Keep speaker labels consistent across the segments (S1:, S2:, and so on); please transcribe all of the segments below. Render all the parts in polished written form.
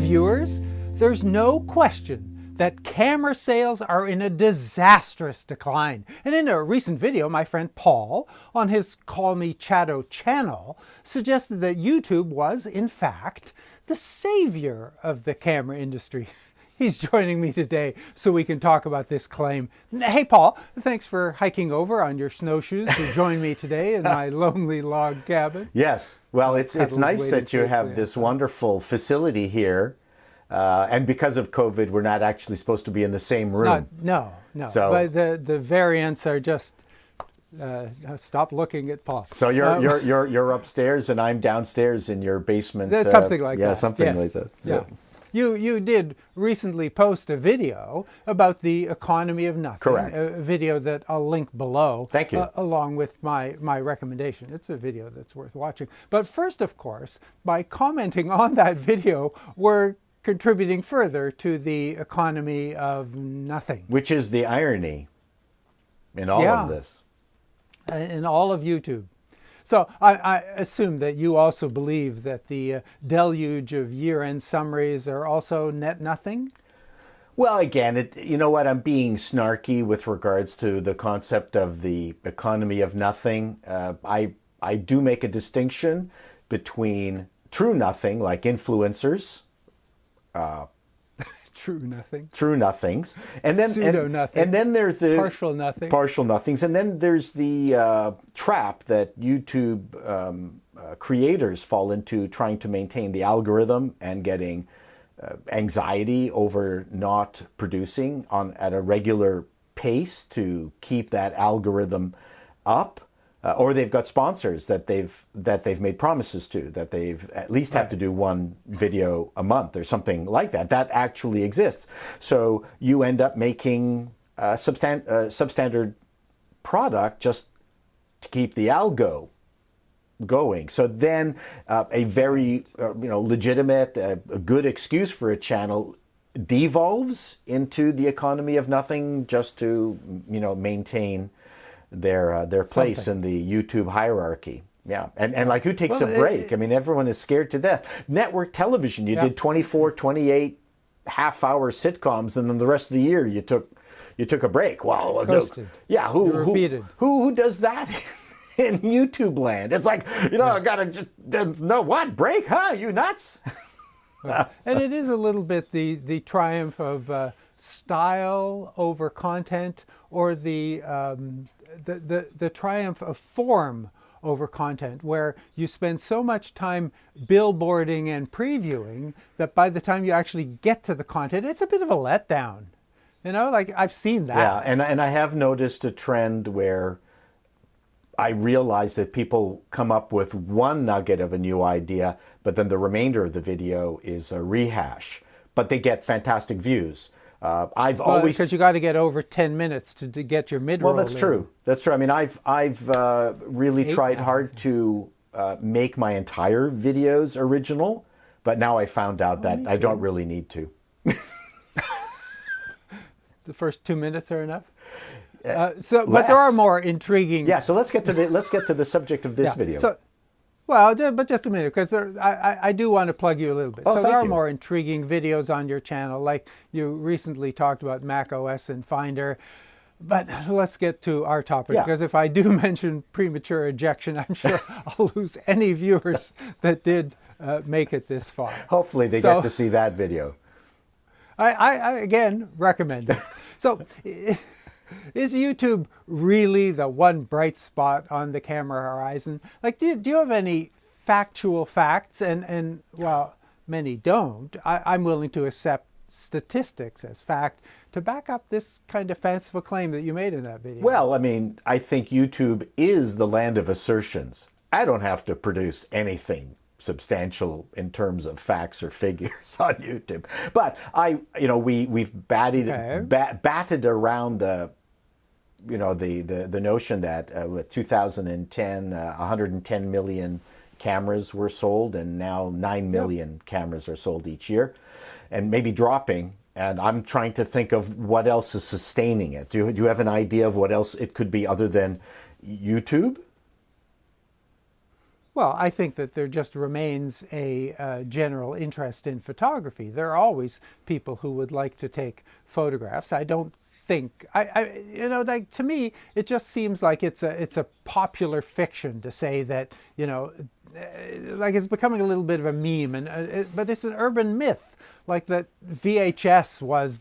S1: viewers, there's no question that camera sales are in a disastrous decline. And in a recent video, my friend Paul, on his Call Me Chato channel, suggested that YouTube was, in fact, the savior of the camera industry. He's joining me today so we can talk about this claim. Hey, Paul, thanks for hiking over on your snowshoes to join me today in my lonely log cabin.
S2: Yes. Well, it's nice that you have this wonderful facility here. And because of COVID, we're not actually supposed to be in the same room.
S1: No.
S2: So,
S1: but the variants are just... stop looking at Paul.
S2: So you're upstairs and I'm downstairs in your basement.
S1: Something like that.
S2: Yeah, something like that.
S1: Yeah. You did recently post a video about the economy of nothing.
S2: Correct.
S1: A video that I'll link below.
S2: Thank you.
S1: Along with my recommendation. It's a video that's worth watching. But first, of course, by commenting on that video, we're contributing further to the economy of nothing.
S2: Which is the irony in all of this.
S1: In all of YouTube. So I assume that you also believe that the deluge of year-end summaries are also net nothing?
S2: Well, again, you know what? I'm being snarky with regards to the concept of the economy of nothing. I do make a distinction between true nothing, like influencers, True nothings. And then
S1: pseudo nothing.
S2: And then there's the
S1: partial
S2: nothings. And then there's the trap that YouTube creators fall into, trying to maintain the algorithm and getting anxiety over not producing at a regular pace to keep that algorithm up. Or they've got sponsors that they've made promises to, that they've at least have to do one video a month or something like that. That actually exists. So you end up making a substandard product just to keep the algo going. So then a very legitimate, a good excuse for a channel devolves into the economy of nothing just to maintain their place in the YouTube hierarchy. Yeah. And like, who takes a break? I mean, everyone is scared to death. Network television, you did 24, 28 half-hour sitcoms, and then the rest of the year you took a break. Well, who does that in YouTube land? It's like, I gotta just break, huh? You nuts?
S1: And it is a little bit the triumph of style over content, or the triumph of form over content, where you spend so much time billboarding and previewing that by the time you actually get to the content, it's a bit of a letdown. Like, I've seen that.
S2: Yeah, and I have noticed a trend where I realize that people come up with one nugget of a new idea, but then the remainder of the video is a rehash. But they get fantastic views.
S1: Because you got to get over 10 minutes to get your mid-roll.
S2: Well, that's true. That's true. I mean, I've really tried hard to make my entire videos original, but now I found out that I don't really need to.
S1: The first 2 minutes are enough. But there are more intriguing.
S2: Yeah. So let's get to the subject of this video.
S1: But just a minute, because I do want to plug you a little bit.
S2: Oh,
S1: so there are more intriguing videos on your channel, like you recently talked about Mac OS and Finder. But let's get to our topic, because if I do mention premature ejection, I'm sure I'll lose any viewers that did make it this far.
S2: Hopefully they get to see that video.
S1: I again recommend it. So, is YouTube really the one bright spot on the camera horizon? Like, do you have any factual facts? And well, many don't. I'm willing to accept statistics as fact to back up this kind of fanciful claim that you made in that video.
S2: Well, I mean, I think YouTube is the land of assertions. I don't have to produce anything substantial in terms of facts or figures on YouTube. But we've batted around the notion that with 2010, 110 million cameras were sold, and now 9 million cameras are sold each year, and maybe dropping. And I'm trying to think of what else is sustaining it. Do you have an idea of what else it could be other than YouTube?
S1: Well, I think that there just remains a general interest in photography. There are always people who would like to take photographs. I don't think like, to me, it just seems like it's a popular fiction to say that, like it's becoming a little bit of a meme, but it's an urban myth. Like that VHS was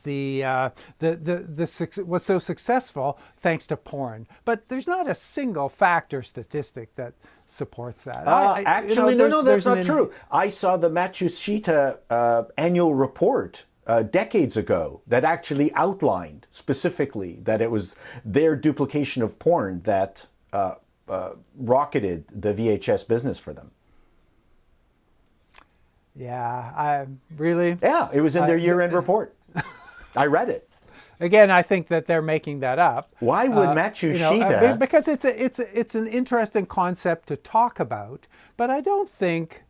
S1: was so successful thanks to porn, but there's not a single fact or statistic that supports that.
S2: Actually, no, that's not true. I saw the Matsushita annual report decades ago that actually outlined specifically that it was their duplication of porn that rocketed the VHS business for them.
S1: Yeah, really?
S2: Yeah, it was in their year-end report. I read it.
S1: Again, I think that they're making that up.
S2: Why would Matsushita?
S1: Because it's an interesting concept to talk about, but I don't think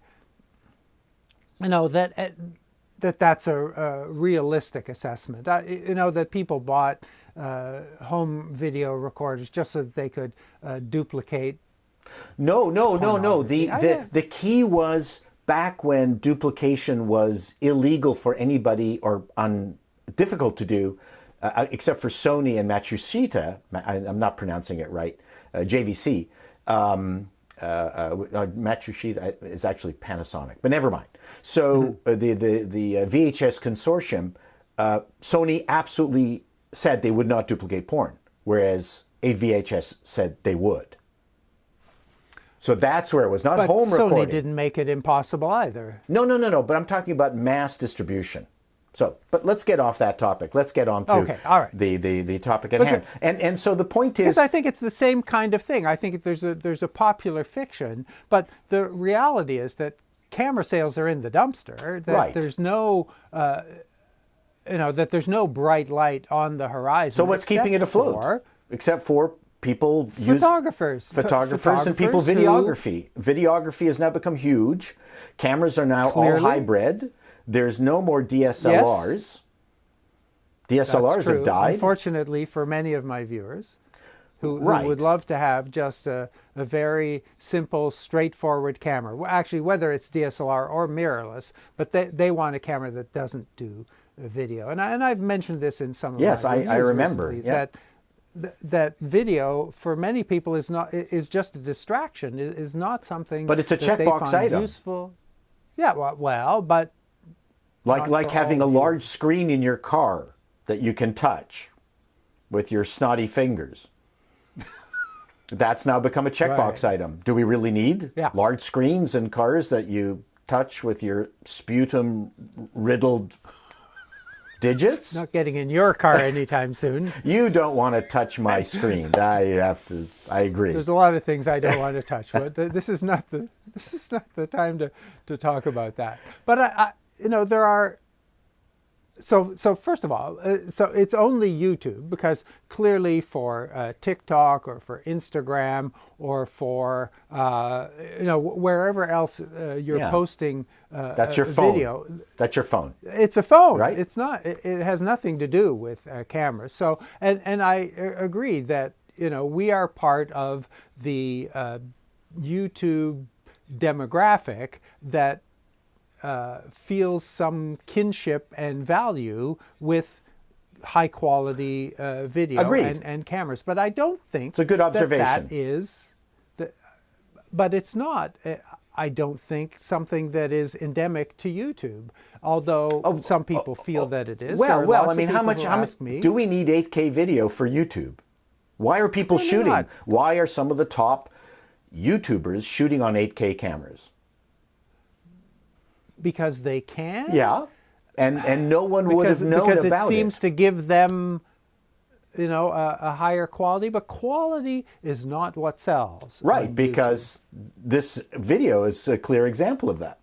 S1: that's a realistic assessment. That people bought home video recorders just so that they could duplicate.
S2: No. The key was back when duplication was illegal for anybody or difficult to do, except for Sony and Matsushita. I'm not pronouncing it right. JVC. Matsushita is actually Panasonic, but never mind. So the VHS consortium, Sony absolutely said they would not duplicate porn, whereas VHS said they would. So that's where it was, not home recording.
S1: Sony didn't make it impossible either.
S2: No. But I'm talking about mass distribution. So, but let's get off that topic. Let's get on to the topic at hand. And so the point is,
S1: because I think it's the same kind of thing. I think there's a popular fiction, but the reality is that camera sales are in the dumpster. That there's no, that there's no bright light on the horizon.
S2: So what's keeping it afloat? Except for people,
S1: photographers
S2: and people videography. Videography has now become huge. Cameras are now all hybrid. There's no more DSLRs.
S1: Yes,
S2: DSLRs have died.
S1: Unfortunately, for many of my viewers who would love to have just a very simple, straightforward camera. Actually, whether it's DSLR or mirrorless, but they want a camera that doesn't do video. And I've mentioned this in some of my reviews
S2: I remember
S1: recently, that video for many people is just a distraction. Is not something.
S2: But it's a checkbox item.
S1: Useful. Yeah, well, but
S2: like having a large screen in your car that you can touch with your snotty fingers. That's now become a checkbox item. Do we really need large screens in cars that you touch with your sputum-riddled digits?
S1: Not getting in your car anytime soon.
S2: You don't want to touch my screen. I agree.
S1: There's a lot of things I don't want to touch, but this is not the time to talk about that. But there are. So first of all, so it's only YouTube, because clearly for TikTok or for Instagram or for wherever else you're posting
S2: that's your phone.
S1: video.
S2: That's your phone.
S1: It's a phone,
S2: right?
S1: It's not. It has nothing to do with cameras. So and I agree that we are part of the YouTube demographic that feels some kinship and value with high quality video and cameras. But I don't think
S2: it's a good observation.
S1: That is, but it's not. I don't think something that is endemic to YouTube. Although some people feel that it is.
S2: Well, I mean, how much do we need 8K video for YouTube? Why are people shooting? Why are some of the top YouTubers shooting on 8K cameras?
S1: Because they can?
S2: Yeah. And no one would have known about it.
S1: Because it seems to give them, a higher quality. But quality is not what sells.
S2: Right, because this video is a clear example of that.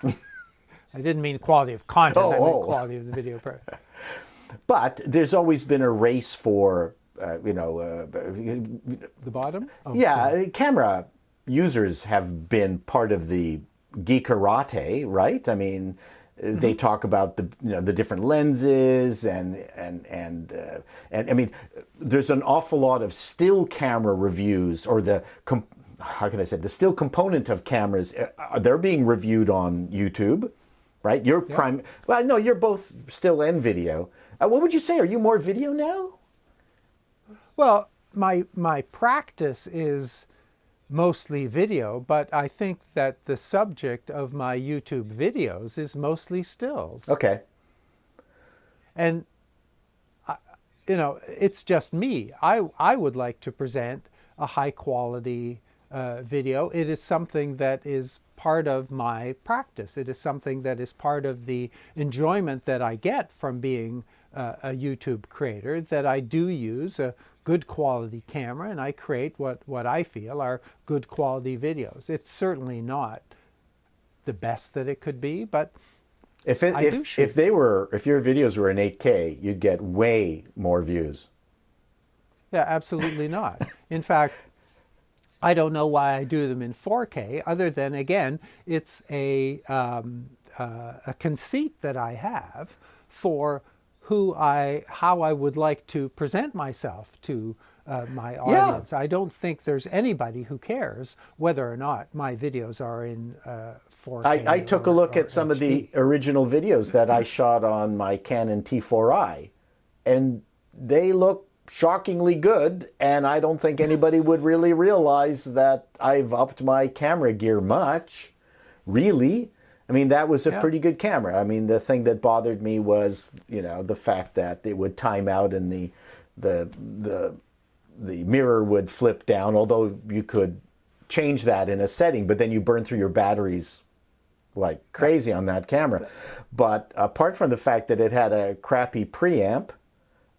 S1: I didn't mean quality of content. I meant quality of the video.
S2: But there's always been a race for,
S1: the bottom?
S2: Camera users have been part of the geekerate, right? I mean, they talk about the different lenses and I mean, there's an awful lot of still camera reviews or the how can I say, the still component of cameras, they're being reviewed on YouTube, right? You're well, no, you're both still and video. What would you say? Are you more video now?
S1: Well, my practice is mostly video, but I think that the subject of my YouTube videos is mostly stills.
S2: Okay.
S1: And, you know, it's just me. I would like to present a high quality video. It is something that is part of my practice. It is something that is part of the enjoyment that I get from being a YouTube creator, that I do use a good quality camera and I create what I feel are good quality videos. It's certainly not the best that it could be, but
S2: if your videos were in 8K, you'd get way more views.
S1: Yeah, absolutely not. In fact, I don't know why I do them in 4K, other than, again, it's a conceit that I have for how I would like to present myself to my audience. I don't think there's anybody who cares whether or not my videos are in 4K.
S2: I took a look at some of the original videos that I shot on my Canon T4i, and they look shockingly good, and I don't think anybody would really realize that I've upped my camera gear much, really. I mean, that was a pretty good camera. I mean, the thing that bothered me was, you know, the fact that it would time out and the mirror would flip down, although you could change that in a setting, but then you burn through your batteries like crazy on that camera. But apart from the fact that it had a crappy preamp,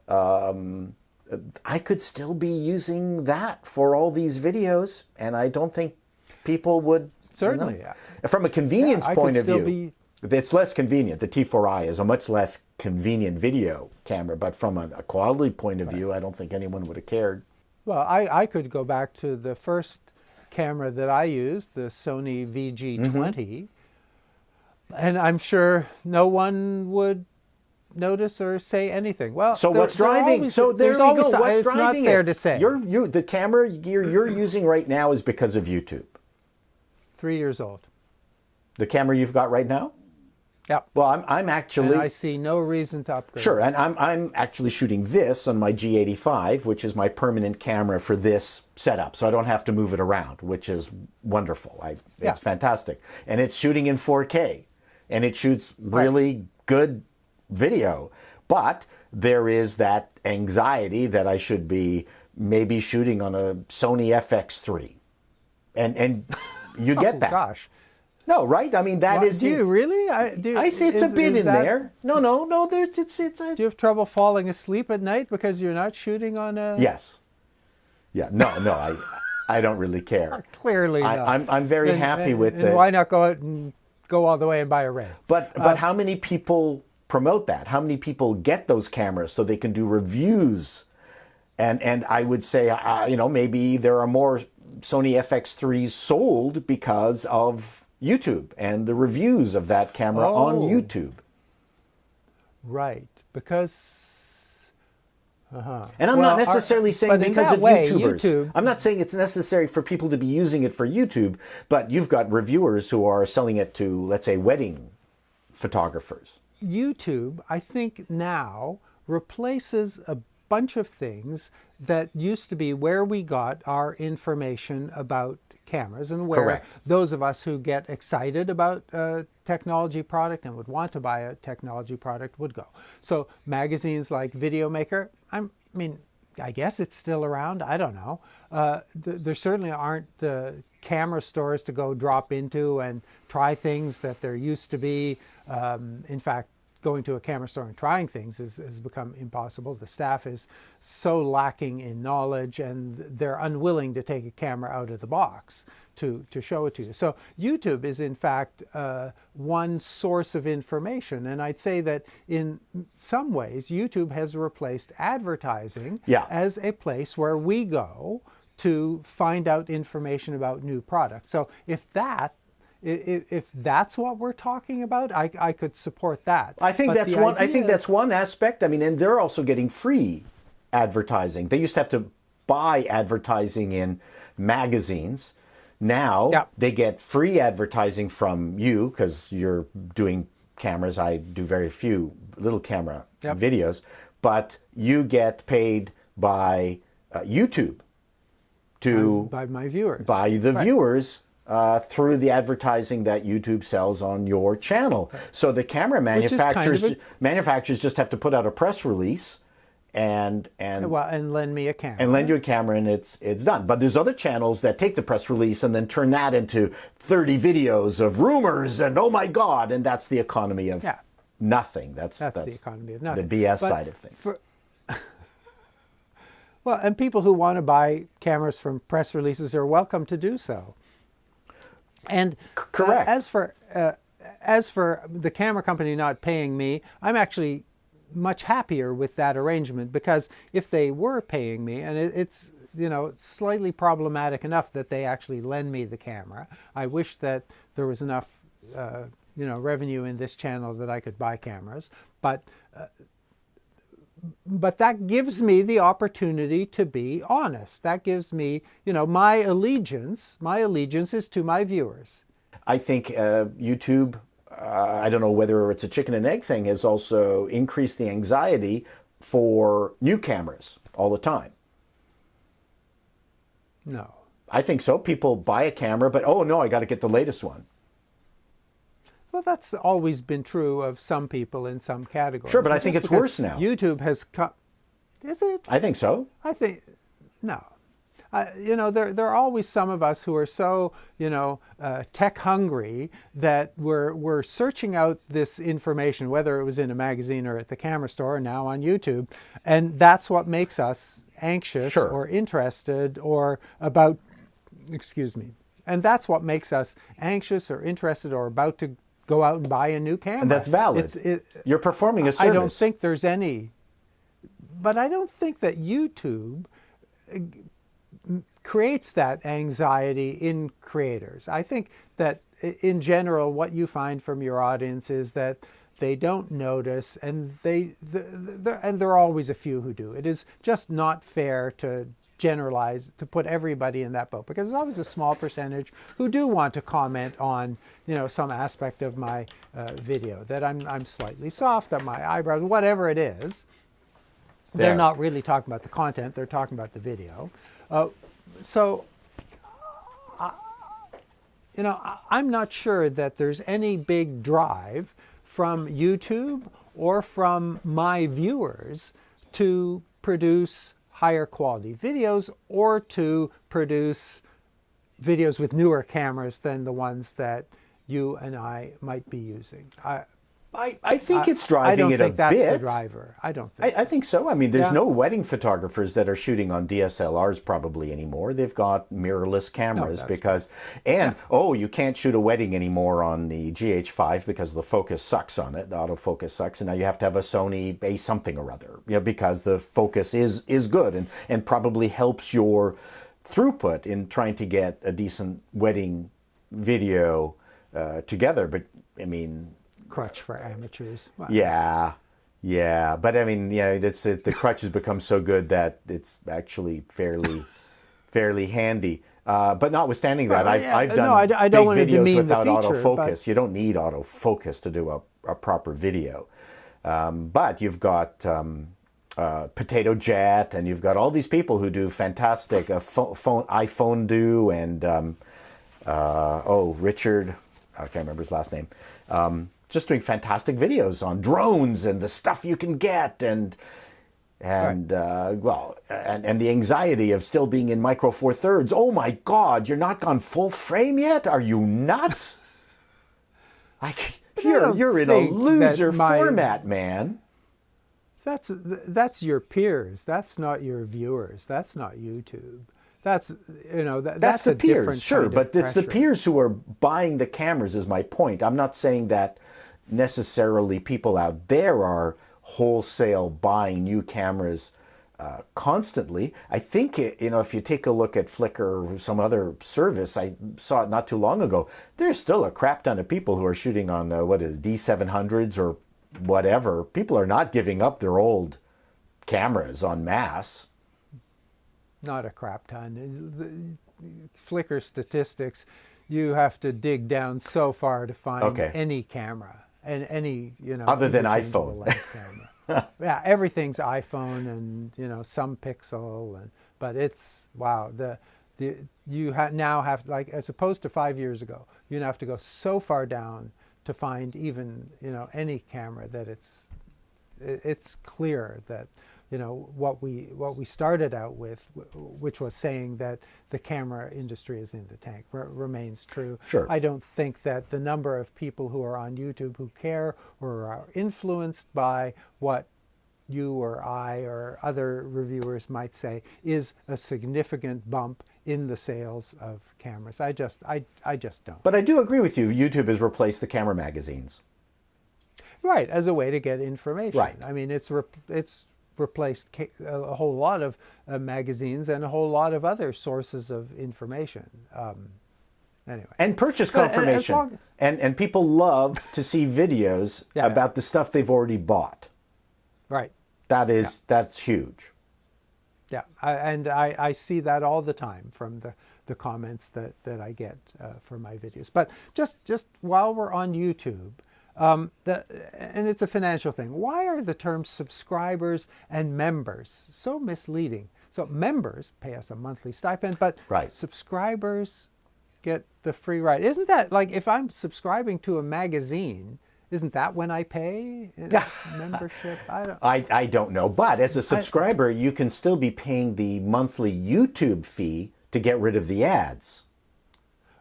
S2: I could still be using that for all these videos, and I don't think people would.
S1: Certainly.
S2: You know, from a convenience point of view, it's less convenient. The T4i is a much less convenient video camera, but from a quality point of view, I don't think anyone would have cared.
S1: Well, I could go back to the first camera that I used, the Sony VG20, and I'm sure no one would notice or say anything. Well,
S2: so what's driving? So there we go. What's driving it? It's
S1: not fair to say.
S2: The camera gear you're using right now is because of YouTube.
S1: 3 years old.
S2: The camera you've got right now?
S1: Yeah.
S2: Well, I'm actually.
S1: And I see no reason to upgrade.
S2: Sure, and I'm actually shooting this on my G85, which is my permanent camera for this setup, so I don't have to move it around, which is wonderful. It's fantastic, and it's shooting in 4K, and it shoots really good video. But there is that anxiety that I should be maybe shooting on a Sony FX3, and you get that.
S1: Gosh.
S2: No, right? I mean, that is.
S1: Do you really?
S2: I think it's a bit in there. No. It's.
S1: Do you have trouble falling asleep at night because you're not shooting on a?
S2: Yes. Yeah. No. I don't really care.
S1: Clearly not.
S2: I'm very happy with
S1: it. Why not go out and go all the way and buy a Red?
S2: But how many people promote that? How many people get those cameras so they can do reviews? And I would say, maybe there are more Sony FX3s sold because of YouTube and the reviews of that camera on YouTube.
S1: Right, because...
S2: And I'm not necessarily saying because of YouTubers.
S1: YouTube...
S2: I'm not saying it's necessary for people to be using it for YouTube, but you've got reviewers who are selling it to, let's say, wedding photographers.
S1: YouTube, I think now, replaces a bunch of things that used to be where we got our information about cameras, and where those of us who get excited about a technology product and would want to buy a technology product would go. So magazines like Video Maker, I guess it's still around. I don't know. There certainly aren't the camera stores to go drop into and try things that there used to be. In fact, going to a camera store and trying things has become impossible. The staff is so lacking in knowledge, and they're unwilling to take a camera out of the box to show it to you. So YouTube is in fact one source of information, and I'd say that in some ways YouTube has replaced advertising as a place where we go to find out information about new products. So if that's what we're talking about, I could support that.
S2: I think that's one. I think that's one aspect. I mean, and they're also getting free advertising. They used to have to buy advertising in magazines, Now
S1: Yeah.
S2: they get free advertising from you because you're doing cameras. I do very few little camera
S1: Yep.
S2: videos, but you get paid by YouTube to
S1: by my viewers.
S2: by the
S1: Right.
S2: viewers through the advertising that YouTube sells on your channel. So the camera
S1: Which is kind
S2: manufacturers
S1: of
S2: manufacturers just have to put out a press release and
S1: Well, and lend me a camera.
S2: and lend you a camera, and it's done. But there's other channels that take the press release and then turn that into 30 videos of rumors and oh my God, and that's the economy of nothing. That's
S1: the economy of nothing.
S2: The BS
S1: But
S2: side of things.
S1: Well, and people who want to buy cameras from press releases are welcome to do so. And
S2: Correct.
S1: As for the camera company not paying me, I'm actually much happier with that arrangement, because if they were paying me, and it's slightly problematic enough that they actually lend me the camera. I wish that there was enough revenue in this channel that I could buy cameras, but that gives me the opportunity to be honest. That gives me, my allegiance is to my viewers.
S2: I think YouTube, I don't know whether it's a chicken and egg thing, has also increased the anxiety for new cameras all the time.
S1: No.
S2: I think so. People buy a camera, but oh no, I got to get the latest one.
S1: Well, that's always been true of some people in some categories.
S2: Sure, but I think it's worse now.
S1: YouTube has come. Is it?
S2: I think so.
S1: I think no. There are always some of us who are so tech hungry that we're searching out this information, whether it was in a magazine or at the camera store, or now on YouTube, and that's what makes us anxious
S2: Sure.
S1: or interested or about. Excuse me. And that's what makes us anxious or interested or about to go out and buy a new camera.
S2: And that's valid. You're performing a service.
S1: I don't think there's any, but I don't think that YouTube creates that anxiety in creators. I think that in general, what you find from your audience is that they don't notice, and and there are always a few who do. It is just not fair to generalize, to put everybody in that boat, because there's always a small percentage who do want to comment on some aspect of my video, that I'm slightly soft, that my eyebrows, whatever it is. They're not really talking about the content, they're talking about the video. So I'm not sure that there's any big drive from YouTube or from my viewers to produce higher quality videos or to produce videos with newer cameras than the ones that you and I might be using.
S2: I think it's driving it a bit.
S1: I don't think that's the driver. I don't think.
S2: I think so. I mean, there's no wedding photographers that are shooting on DSLRs probably anymore. They've got mirrorless cameras you can't shoot a wedding anymore on the GH5 because the focus sucks on it. The autofocus sucks, and now you have to have a Sony A something or other, because the focus is good and probably helps your throughput in trying to get a decent wedding video together. But I mean,
S1: crutch for amateurs. Wow.
S2: Yeah, but I mean, the crutch has become so good that it's actually fairly handy. But notwithstanding that, I've done
S1: I don't
S2: big videos without autofocus.
S1: But
S2: You don't need autofocus to do a proper video. But you've got Potato Jet, and you've got all these people who do fantastic iPhone do, and Richard, I can't remember his last name. Just doing fantastic videos on drones and the stuff you can get, and the anxiety of still being in micro four thirds. Oh my God, you're not gone full frame yet? Are you nuts? You're in a loser format, man.
S1: That's your peers. That's not your viewers. That's not YouTube. That's
S2: the
S1: a
S2: peers, sure,
S1: kind of
S2: but it's the
S1: pressure.
S2: peers who are buying the cameras is my point. I'm not saying that necessarily people out there are wholesale buying new cameras constantly. I think if you take a look at Flickr or some other service, I saw it not too long ago. There's still a crap ton of people who are shooting on D700s or whatever. People are not giving up their old cameras en masse.
S1: Not a crap ton. Flickr statistics, you have to dig down so far to find any camera and any,
S2: other than
S1: interchangeable
S2: iPhone.
S1: lens camera. Yeah, everything's iPhone and some Pixel, but it's wow. Now have, like, as opposed to 5 years ago, you have to go so far down to find even any camera that it's clear that what we started out with, which was saying that the camera industry is in the tank, remains true.
S2: Sure.
S1: I don't think that the number of people who are on YouTube who care or are influenced by what you or I or other reviewers might say is a significant bump in the sales of cameras. I just don't.
S2: But I do agree with you. YouTube has replaced the camera magazines.
S1: Right, as a way to get information.
S2: Right.
S1: I mean, it's replaced a whole lot of magazines and a whole lot of other sources of information. Anyway.
S2: And purchase confirmation. And people love to see videos about the stuff they've already bought.
S1: Right.
S2: That's huge.
S1: Yeah, I see that all the time from the comments that I get for my videos. But just while we're on YouTube, and it's a financial thing, why are the terms subscribers and members so misleading? So members pay us a monthly stipend, but subscribers get the free ride. Isn't that, like, if I'm subscribing to a magazine, isn't that when I pay membership?
S2: I don't know. But as a subscriber, you can still be paying the monthly YouTube fee to get rid of the ads.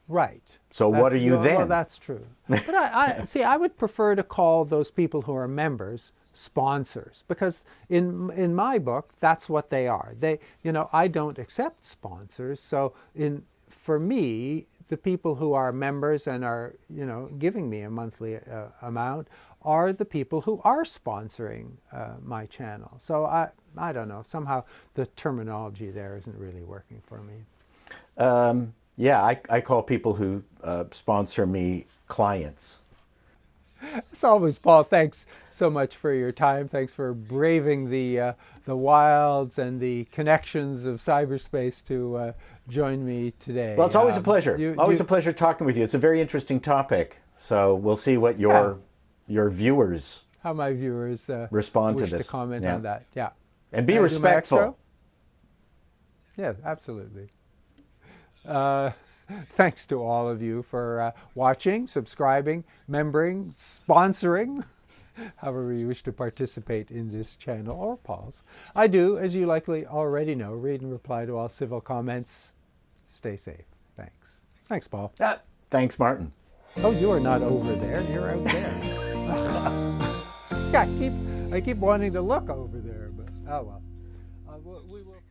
S1: Right.
S2: So what are you then?
S1: Well, that's true. But I would prefer to call those people who are members sponsors, because in my book, that's what they are. I don't accept sponsors. So for me, the people who are members and are, giving me a monthly amount are the people who are sponsoring my channel. So I don't know. Somehow the terminology there isn't really working for me.
S2: I call people who sponsor me clients.
S1: As always, Paul, thanks so much for your time. Thanks for braving the wilds and the connections of cyberspace to join me today.
S2: Well, it's always a pleasure. Always a pleasure talking with you. It's a very interesting topic. So we'll see what your viewers,
S1: how my viewers
S2: respond to
S1: wish
S2: this.
S1: to comment on that. Yeah.
S2: And be respectful.
S1: Yeah, absolutely. Thanks to all of you for watching, subscribing, membering, sponsoring, however you wish to participate in this channel or Paul's. I do, as you likely already know, read and reply to all civil comments. Stay safe. Thanks. Thanks, Paul.
S2: Thanks, Martin.
S1: Oh, you are not over there. You're out there. I keep wanting to look over there, but oh well. We will.